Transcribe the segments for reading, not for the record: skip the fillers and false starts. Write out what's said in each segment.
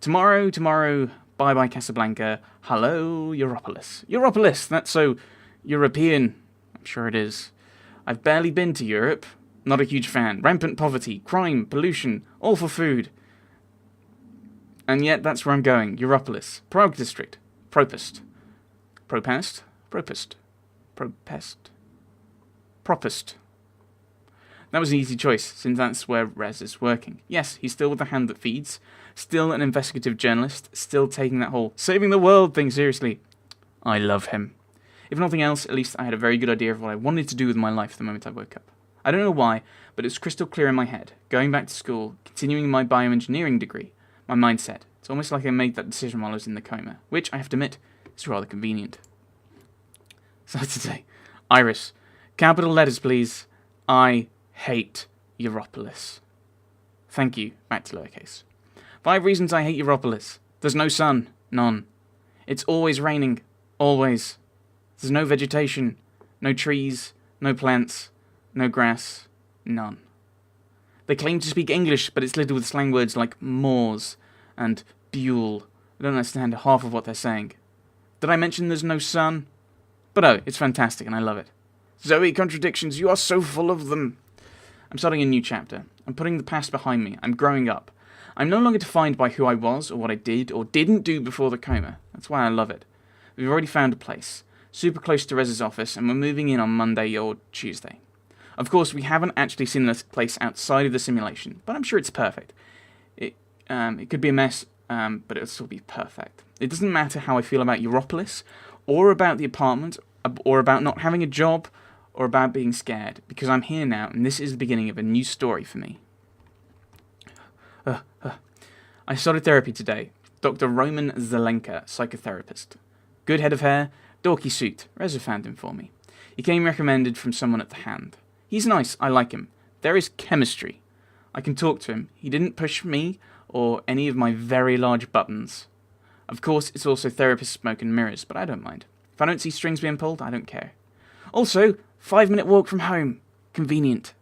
Tomorrow, bye-bye Casablanca. Hello, Europolis. Europolis, that's so European. I'm sure it is. I've barely been to Europe. Not a huge fan. Rampant poverty, crime, pollution, all for food. And yet, that's where I'm going. Europolis. Prague District. Propest. Propast? Propest. Propest. Propest. That was an easy choice, since that's where Rez is working. Yes, he's still with the hand that feeds, still an investigative journalist, still taking that whole saving the world thing seriously. I love him. If nothing else, at least I had a very good idea of what I wanted to do with my life the moment I woke up. I don't know why, but it was crystal clear in my head. Going back to school, continuing my bioengineering degree, my mindset. It's almost like I made that decision while I was in the coma, which, I have to admit, is rather convenient. So today, Iris, capital letters please. I hate Europolis. Thank you, back to lowercase. 5 reasons I hate Europolis. There's no sun. None. It's always raining. Always. There's no vegetation. No trees. No plants. No grass. None. They claim to speak English, but it's littered with slang words like moors and Buell. I don't understand half of what they're saying. Did I mention there's no sun? But oh, it's fantastic and I love it. Zoe, contradictions, you are so full of them. I'm starting a new chapter. I'm putting the past behind me. I'm growing up. I'm no longer defined by who I was or what I did or didn't do before the coma. That's why I love it. We've already found a place, super close to Rez's office, and we're moving in on Monday or Tuesday. Of course, we haven't actually seen this place outside of the simulation, but I'm sure it's perfect. It could be a mess, but it'll still be perfect. It doesn't matter how I feel about Europolis, or about the apartment, or about not having a job, or about being scared, because I'm here now, and this is the beginning of a new story for me. I started therapy today. Dr. Roman Zelenka, psychotherapist. Good head of hair, dorky suit. Reza found him for me. He came recommended from someone at the hand. He's nice, I like him. There is chemistry. I can talk to him. He didn't push me or any of my very large buttons. Of course, it's also therapist smoke and mirrors, but I don't mind. If I don't see strings being pulled, I don't care. Also, 5-minute walk from home. Convenient.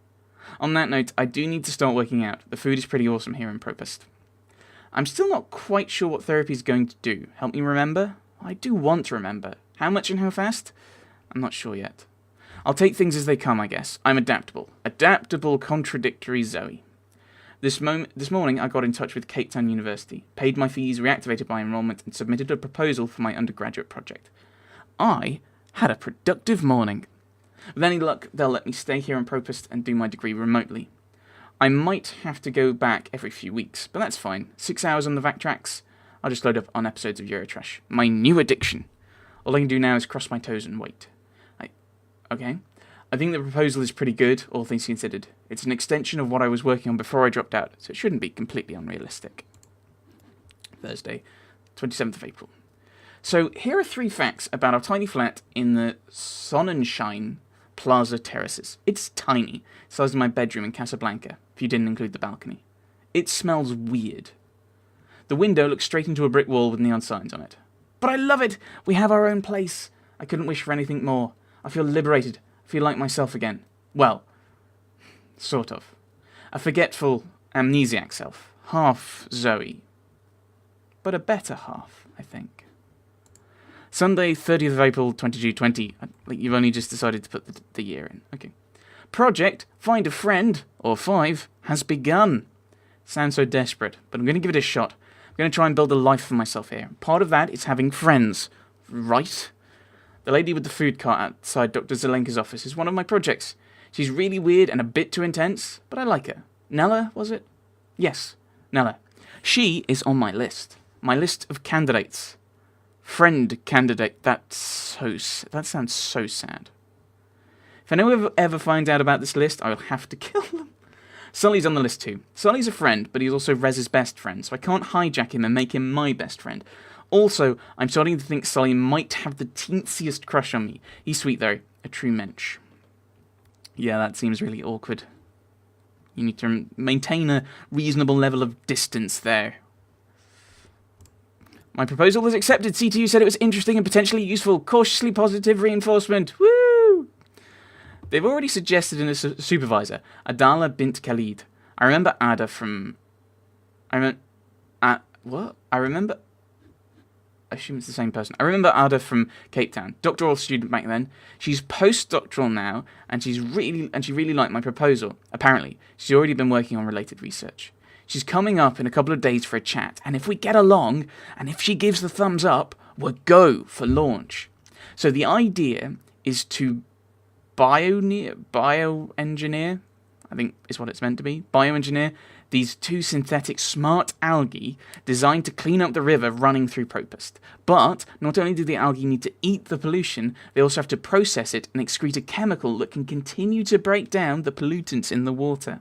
On that note, I do need to start working out. The food is pretty awesome here in Propest. I'm still not quite sure what therapy is going to do. Help me remember? I do want to remember. How much and how fast? I'm not sure yet. I'll take things as they come, I guess. I'm adaptable. Adaptable, contradictory Zoe. This morning, I got in touch with Cape Town University, paid my fees, reactivated my enrollment, and submitted a proposal for my undergraduate project. I had a productive morning. With any luck, they'll let me stay here in Propest and do my degree remotely. I might have to go back every few weeks, but that's fine. 6 hours on the VAC tracks. I'll just load up on episodes of Eurotrash. My new addiction. All I can do now is cross my toes and wait. Okay. I think the proposal is pretty good, all things considered. It's an extension of what I was working on before I dropped out, so it shouldn't be completely unrealistic. Thursday, 27th of April. So, here are 3 facts about our tiny flat in the Sonnenschein Plaza Terraces. It's tiny, size of my bedroom in Casablanca, if you didn't include the balcony. It smells weird. The window looks straight into a brick wall with neon signs on it. But I love it! We have our own place. I couldn't wish for anything more. I feel liberated. I feel like myself again. Well, sort of. A forgetful, amnesiac self. Half Zoe. But a better half, I think. Sunday, 30th of April, 2220. Like you've only just decided to put the year in. Okay. Project, Find a Friend, or 5, has begun. Sounds so desperate, but I'm going to give it a shot. I'm going to try and build a life for myself here. Part of that is having friends. Right? The lady with the food cart outside Dr. Zelenka's office is one of my projects. She's really weird and a bit too intense, but I like her. Nella, was it? Yes, Nella. She is on my list. My list of candidates. Friend candidate. That sounds so sad. If anyone ever finds out about this list, I will have to kill them. Sully's on the list too. Sully's a friend, but he's also Rez's best friend, so I can't hijack him and make him my best friend. Also, I'm starting to think Sully might have the teensiest crush on me. He's sweet though, a true mensch. Yeah, that seems really awkward. You need to maintain a reasonable level of distance there. My proposal was accepted. CTU said it was interesting and potentially useful. Cautiously positive reinforcement. Woo! They've already suggested in a supervisor, Adala bint Khalid. I remember Ada from... What? I assume it's the same person. I remember Ada from Cape Town, doctoral student back then. She's postdoctoral now, and she really liked my proposal. Apparently, she's already been working on related research. She's coming up in a couple of days for a chat, and if we get along, and if she gives the thumbs up, we'll go for launch. So the idea is to bioengineer, I think is what it's meant to be, bioengineer these two synthetic smart algae designed to clean up the river running through Propast. But not only do the algae need to eat the pollution, they also have to process it and excrete a chemical that can continue to break down the pollutants in the water.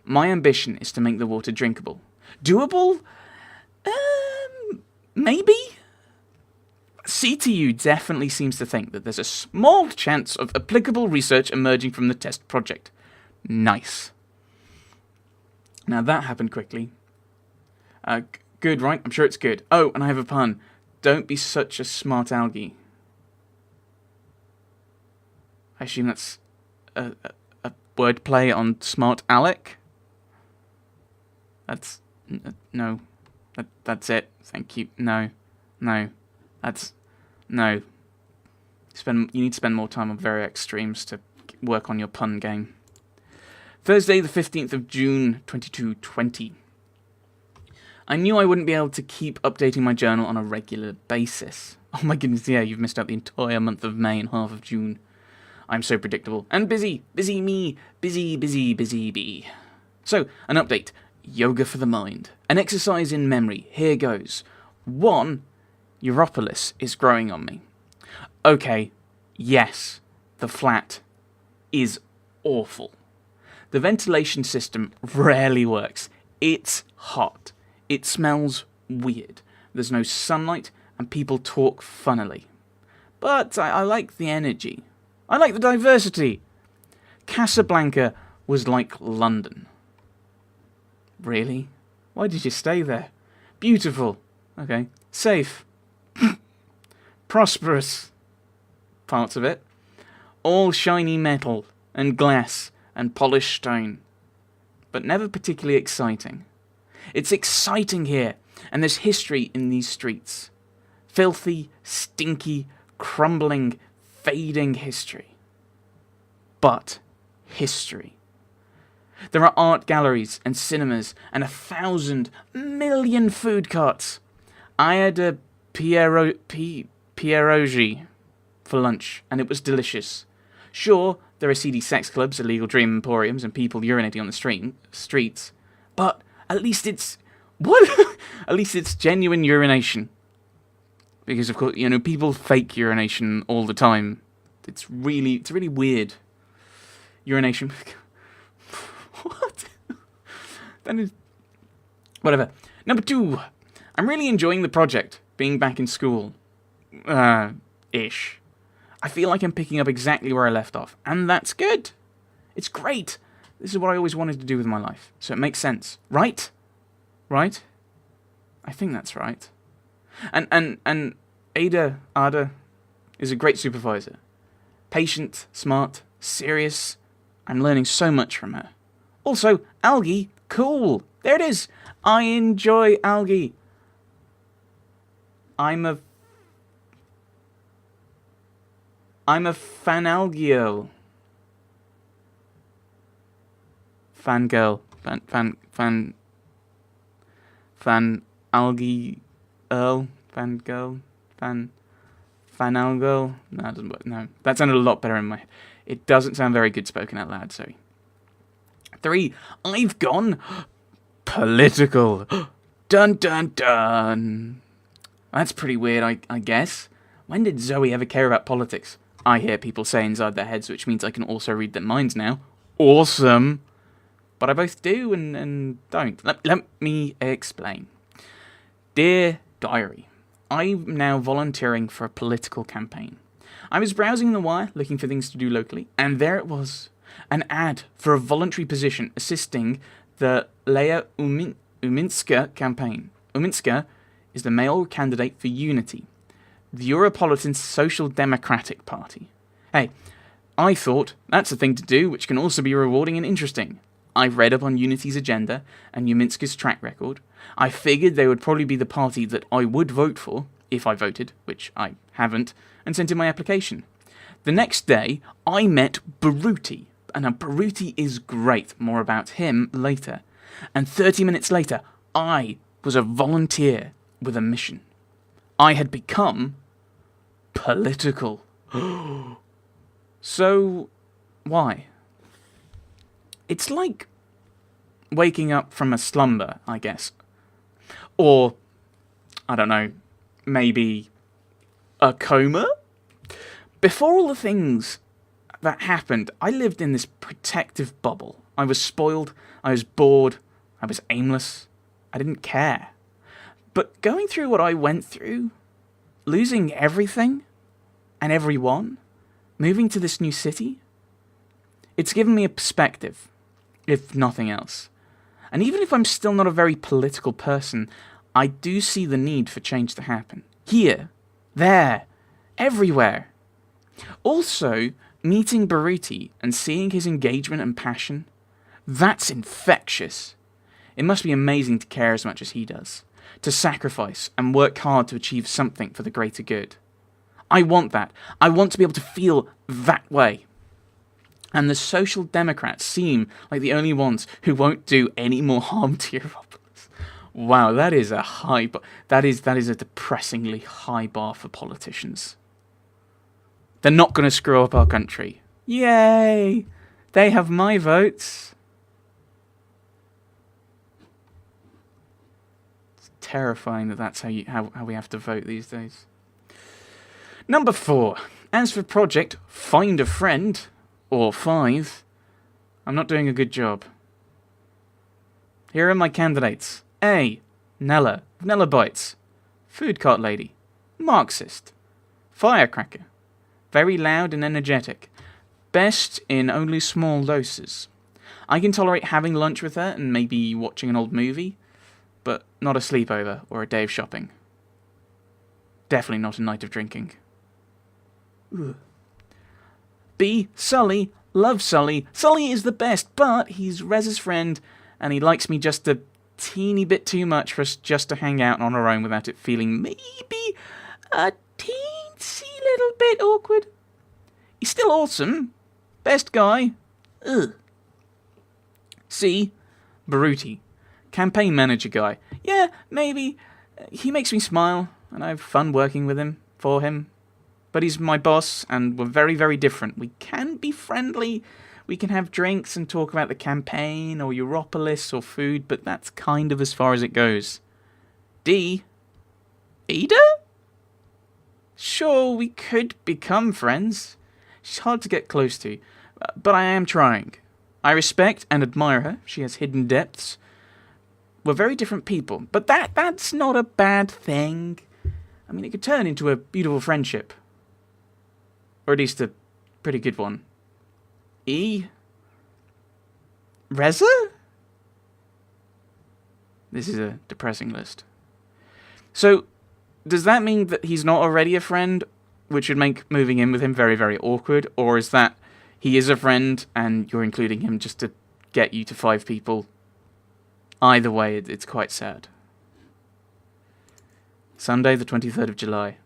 My ambition is to make the water drinkable. Doable? Maybe? CTU definitely seems to think that there's a small chance of applicable research emerging from the test project. Nice. Now that happened quickly. Good, right? I'm sure it's good. Oh, and I have a pun. Don't be such a smart algae. I assume that's a wordplay on smart Alec? No. That's it. Thank you. No. That's... No. You need to spend more time on very extremes to work on your pun game. Thursday, the 15th of June, 2220. I knew I wouldn't be able to keep updating my journal on a regular basis. Oh my goodness, yeah, you've missed out the entire month of May and half of June. I'm so predictable. And busy. Busy me. Busy bee. So, an update. Yoga for the mind. An exercise in memory. Here goes. 1. Europolis is growing on me. Okay, yes, the flat is awful. The ventilation system rarely works. It's hot. It smells weird. There's no sunlight, and people talk funnily. But I like the energy. I like the diversity. Casablanca was like London. Really? Why did you stay there? Beautiful. Okay. Safe. Prosperous. Parts of it. All shiny metal and glass and polished stone, but never particularly exciting. It's exciting here, and there's history in these streets. Filthy, stinky, crumbling, fading history. But history. There are art galleries and cinemas and 1,000 million food carts. I had a pierogi for lunch, and it was delicious. Sure, there are seedy sex clubs, illegal dream emporiums, and people urinating on the streets, but at least it's... What? At least it's genuine urination. Because, of course, people fake urination all the time. It's really weird. Urination. What? That is... Whatever. Number 2. I'm really enjoying the project, being back in school. Ish. I feel like I'm picking up exactly where I left off, and that's good. It's great. This is what I always wanted to do with my life, so it makes sense. Right? Right? I think that's right. And Ada is a great supervisor. Patient, smart, serious. I'm learning so much from her. Also, algae, cool. There it is. I enjoy algae. I'm a fanalgio. Fangirl. Fanalgi Earl. Fangirl. Fanalgirl. No, that doesn't work. No. That sounded a lot better in my head. It doesn't sound very good spoken out loud, sorry. 3. I've gone political. Dun dun dun. That's pretty weird, I guess. When did Zoe ever care about politics? I hear people say inside their heads, which means I can also read their minds now. Awesome! But I both do and don't. Let me explain. Dear Diary, I'm now volunteering for a political campaign. I was browsing the wire, looking for things to do locally, and there it was. An ad for a voluntary position assisting the Leia Uminska campaign. Uminska is the male candidate for Unity, the Europolitan Social Democratic Party. Hey, I thought that's a thing to do which can also be rewarding and interesting. I read up on Unity's agenda and Uminska's track record. I figured they would probably be the party that I would vote for, if I voted, which I haven't, and sent in my application. The next day, I met Baruti, and Baruti is great, more about him later. And 30 minutes later, I was a volunteer with a mission. I had become political. So, why? It's like waking up from a slumber, I guess. Or, I don't know, maybe a coma? Before all the things that happened, I lived in this protective bubble. I was spoiled, I was bored, I was aimless, I didn't care. But going through what I went through, losing everything and everyone, moving to this new city, it's given me a perspective, if nothing else. And even if I'm still not a very political person, I do see the need for change to happen. Here, there, everywhere. Also, meeting Baruti and seeing his engagement and passion, that's infectious. It must be amazing to care as much as he does, to sacrifice and work hard to achieve something for the greater good. I want that. I want to be able to feel that way. And the Social Democrats seem like the only ones who won't do any more harm to Europolis. Wow, that is a high bar. That is a depressingly high bar for politicians. They're not going to screw up our country. Yay! They have my votes. It's terrifying that that's how we have to vote these days. Number 4. As for Project Find a Friend, or 5, I'm not doing a good job. Here are my candidates. A. Nella. Nella Bites. Food cart lady. Marxist. Firecracker. Very loud and energetic. Best in only small doses. I can tolerate having lunch with her and maybe watching an old movie, but not a sleepover or a day of shopping. Definitely not a night of drinking. Ugh. B. Sully. Love Sully. Sully is the best, but he's Rez's friend, and he likes me just a teeny bit too much for us just to hang out on our own without it feeling maybe a teensy little bit awkward. He's still awesome. Best guy. Ugh. C. Baruti. Campaign manager guy. Yeah, maybe. He makes me smile, and I have fun working with him, for him. But he's my boss, and we're very, very different. We can be friendly. We can have drinks and talk about the campaign, or Europolis, or food, but that's kind of as far as it goes. D. Ada? Sure, we could become friends. She's hard to get close to, but I am trying. I respect and admire her. She has hidden depths. We're very different people, but that's not a bad thing. I mean, it could turn into a beautiful friendship. Or at least a pretty good one. E. Reza? This is a depressing list. So, does that mean that he's not already a friend, which would make moving in with him very, very awkward? Or is that he is a friend and you're including him just to get you to 5 people? Either way, it's quite sad. Sunday, the 23rd of July.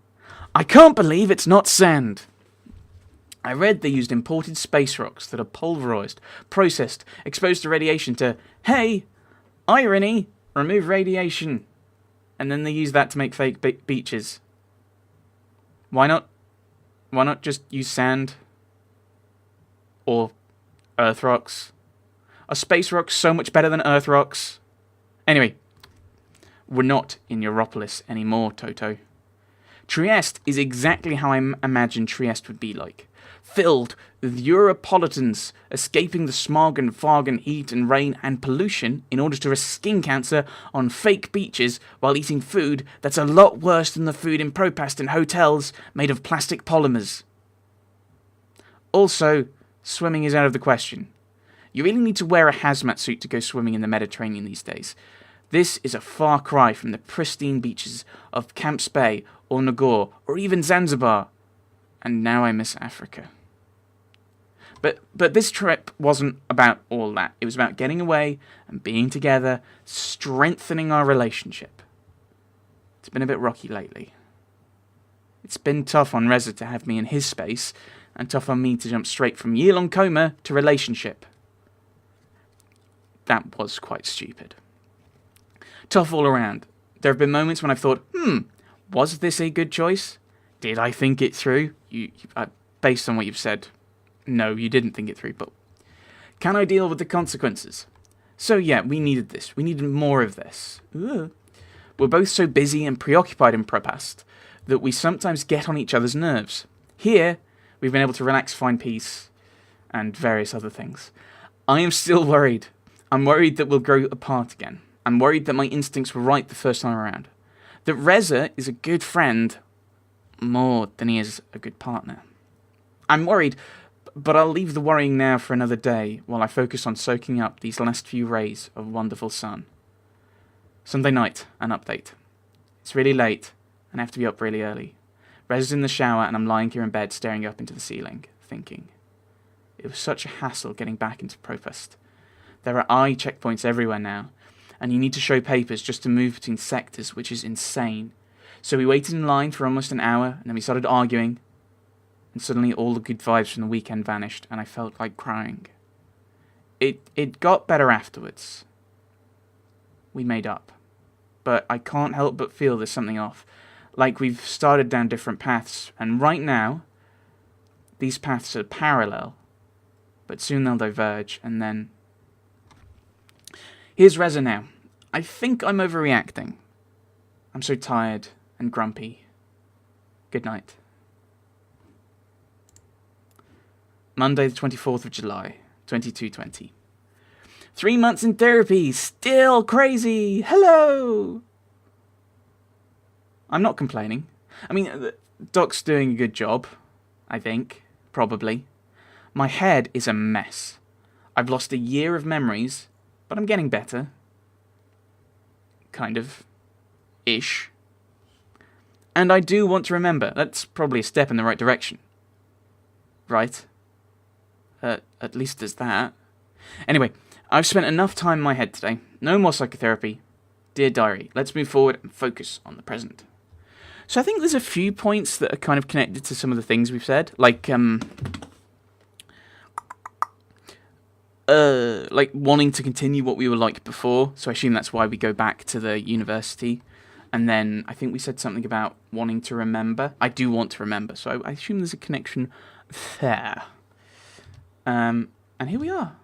I can't believe it's not sand. I read they used imported space rocks that are pulverized, processed, exposed to radiation to, hey, irony, remove radiation. And then they use that to make fake beaches. Why not? Why not just use sand? Or earth rocks? Are space rocks so much better than earth rocks? Anyway, we're not in Europolis anymore, Toto. Trieste is exactly how I imagined Trieste would be like. Filled with Europolitans escaping the smog and fog and heat and rain and pollution in order to risk skin cancer on fake beaches while eating food that's a lot worse than the food in Propast in hotels made of plastic polymers. Also, swimming is out of the question. You really need to wear a hazmat suit to go swimming in the Mediterranean these days. This is a far cry from the pristine beaches of Camps Bay or Nagor or even Zanzibar. And now I miss Africa. But this trip wasn't about all that. It was about getting away and being together, strengthening our relationship. It's been a bit rocky lately. It's been tough on Reza to have me in his space, and tough on me to jump straight from year-long coma to relationship. That was quite stupid. Tough all around. There have been moments when I've thought, was this a good choice? Did I think it through? Based on what you've said, no, you didn't think it through, but can I deal with the consequences? So yeah, we needed this. We needed more of this. We're both so busy and preoccupied in Propast that we sometimes get on each other's nerves. Here, we've been able to relax, find peace, and various other things. I am still worried. I'm worried that we'll grow apart again. I'm worried that my instincts were right the first time around. That Reza is a good friend more than he is a good partner. I'm worried, but I'll leave the worrying now for another day while I focus on soaking up these last few rays of wonderful sun. Sunday night, an update. It's really late, and I have to be up really early. Reza's in the shower, and I'm lying here in bed staring up into the ceiling, thinking. It was such a hassle getting back into Propast. There are eye checkpoints everywhere now, and you need to show papers just to move between sectors, which is insane. So we waited in line for almost an hour, and then we started arguing, and suddenly all the good vibes from the weekend vanished, and I felt like crying. It got better afterwards. We made up. But I can't help but feel there's something off. Like we've started down different paths, and right now, these paths are parallel, but soon they'll diverge, and then... Here's Reza now. I think I'm overreacting. I'm so tired and grumpy. Good night. Monday the 24th of July, 2220. 3 months in therapy, still crazy! Hello! I'm not complaining. I mean, Doc's doing a good job, I think, probably. My head is a mess. I've lost a year of memories, but I'm getting better. Kind of. Ish. And I do want to remember. That's probably a step in the right direction. Right? At least there's that. Anyway, I've spent enough time in my head today. No more psychotherapy. Dear diary, let's move forward and focus on the present. So I think there's a few points that are kind of connected to some of the things we've said. Like wanting to continue what we were like before. So I assume that's why we go back to the university. And then I think we said something about wanting to remember. I do want to remember, so I assume there's a connection there. And here we are.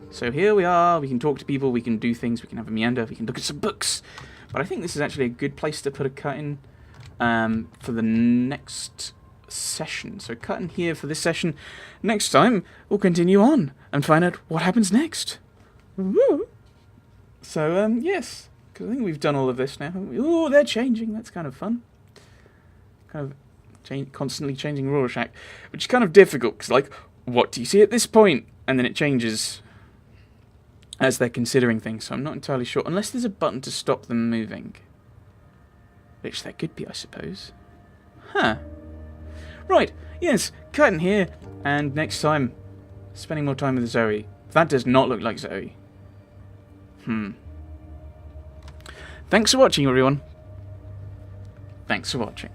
So here we are, we can talk to people, we can do things, we can have a meander, we can look at some books. But I think this is actually a good place to put a cut in for the next session. So cut in here for this session. Next time, we'll continue on and find out what happens next. Woo! So, yes, because I think we've done all of this now. Ooh, they're changing, that's kind of fun. Kind of constantly changing Rorschach, which is kind of difficult, because like, what do you see at this point? And then it changes as they're considering things, so I'm not entirely sure. Unless there's a button to stop them moving. Which there could be, I suppose. Huh. Right, yes, cut in here, and next time, spending more time with Zoe. That does not look like Zoe. Thanks for watching, everyone. Thanks for watching.